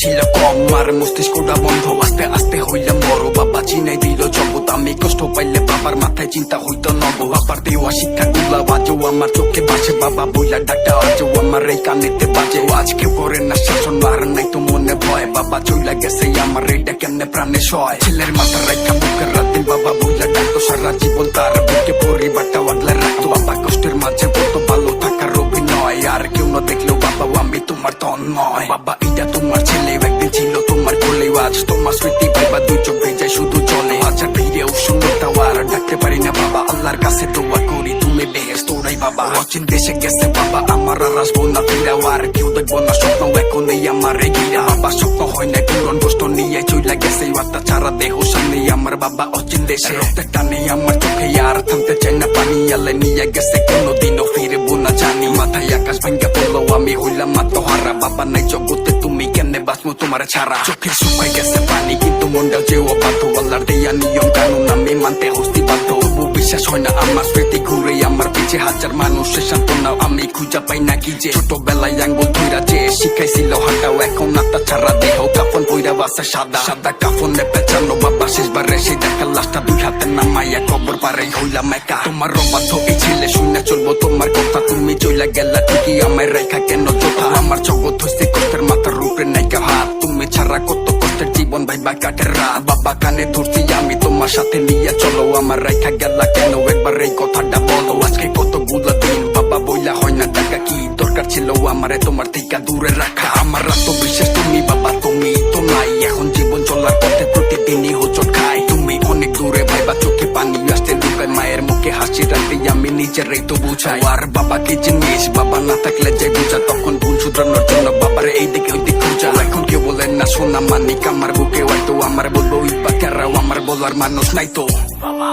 ছিল কম, আর মস্তিষ্কটা বন্ধ, আস্তে আস্তে হইলাম বড়। বাবা চিনাই দিল জগৎ, আমি কষ্ট পাইলে বাবার মাথায় চিন্তা হইতো নব। বাবার দেওয়া শিক্ষা গুলা বাজো আমার চোখে বাসে, বাবা বইলা ডাক্তা আজও আমার এই কানেতে বাজে। আজকে পরে না শাসন আর নাই তো মনে ভয়, বাবা চইলা গেছে আমার এইটা কেমনে প্রাণে সয়। ছেলের মাথা রাখা বুকের রাতে বাবা বইলা ডাকতো, সারা জীবন তার বুকে পরিবারটা আগলা রাখতো। বাবা কষ্টের মাঝে কত ভালো থাকার অভিনয়, আর কেউ না দেখলেও বাবা আমি তোমার তন্ময়। বাবা এটা তোমার ছেলে, একদিন ছিল তোমার কোলে, আজ তোমার স্মৃতি পাইবা দুই চোখ ভেজে শুধু চলে। আচ্ছা ফিরেও শূন্যতাও আর ডাকতে পারি না বাবা, আল্লাহর কাছে দোয়া করি তুমি বেহেশত তোরাই বাবা। অচিন দেশে গেছে বাবা আমার, আর আসবো না ফিরাও, আর কেউ দেখবো না স্বপ্ন এখন এই আমার ঘিরা। বাবা স্বপ্ন হয় না পূরণ, কষ্ট নিয়ে চইলা গেছে আত্মা ছাড়া দেহ সামনে আমার বাবা অচিন দেশে। রক্তের টানে আমার চোখে আর থামতে চাই না পানি, আল্লাহ নিয়ে গেছে কোনোদিনও ফিরবো না জানি। মাথায় আকাশ ভাঙ্গা পড়লো আমি হইলাম আত্মহারা, বাবা নাই জগতে তুমি কেমনে বাঁচবো তোমার ছাড়া। চোখে শুকাই গেছে পানি কিন্তু মনটাও যে অবাধ্য, আল্লাহর দেয়া নিয়ম কানুন আমি মানতে হস্তি বাধ্য। তবু বিশ্বাস হয় না আমার স্মৃতি ঘুরে আমার পিছে, হাজার মানুষের সান্ত্বনা আমি খুঁজা পাই না কি যে। ছোটবেলায় আঙ্গুল ধইরা যে শিখাইছিল হাঁটাও, এখন আত্মা ছাড়া দেহ কাফন পইরা বাসে সাদা সাদা কাফনে পেঁচানো। বাবা শেষবারে সেই দেখা লাশটা দুই হাতে নামাইয়া কবর পারে হইলাম একা। তোমার অবাধ্য এই ছেলে শুনে চলবো তোমার কথা, তুমি চইলা গেলা ঠিকই আমার রেখা কেন যোথা। আমার জগৎ হইছে কষ্টের মাথার উপরে নাইকা হাত, তুমি ছাড়া কত কষ্টের জীবন ভাইবা কাটের রাত। বাবা কানে ধরছি আমি তোমার সাথে নিয়ে চলো, আমার রেখা গেলা কেন একবার এই কথাটা বলো। আজকে কতগুলো দিন বাবা বইলা হয় না টাকা, কি দরকার ছিল আমারে তোমার থেকে দূরে রাখা। আমার আত্মবিশ্বাস তুমি বাবা তুমি তো নাই, এখন জীবন চলার পথে প্রতিদিনই হোঁচট খাই। তুমি অনেক দূরে ভাইবা চোখে পানি আসতে লুকায়, মায়ের মুখে হাসি রাখতে আমি নিজেরই তো বুঝাই। আর বাবা কি জিনিস বাবা না থাকলে যে বুঝা, তখন ভুল শুধরানোর জন্য বাবার এই দিকে ওই দিক খুঁজা। এখন কেউ বলেন না সোনা মানিক আমার বুকে হয়তো, আমার বলবো ইবা কেরাও আমার বলার মানুষ নাই তো বাবা।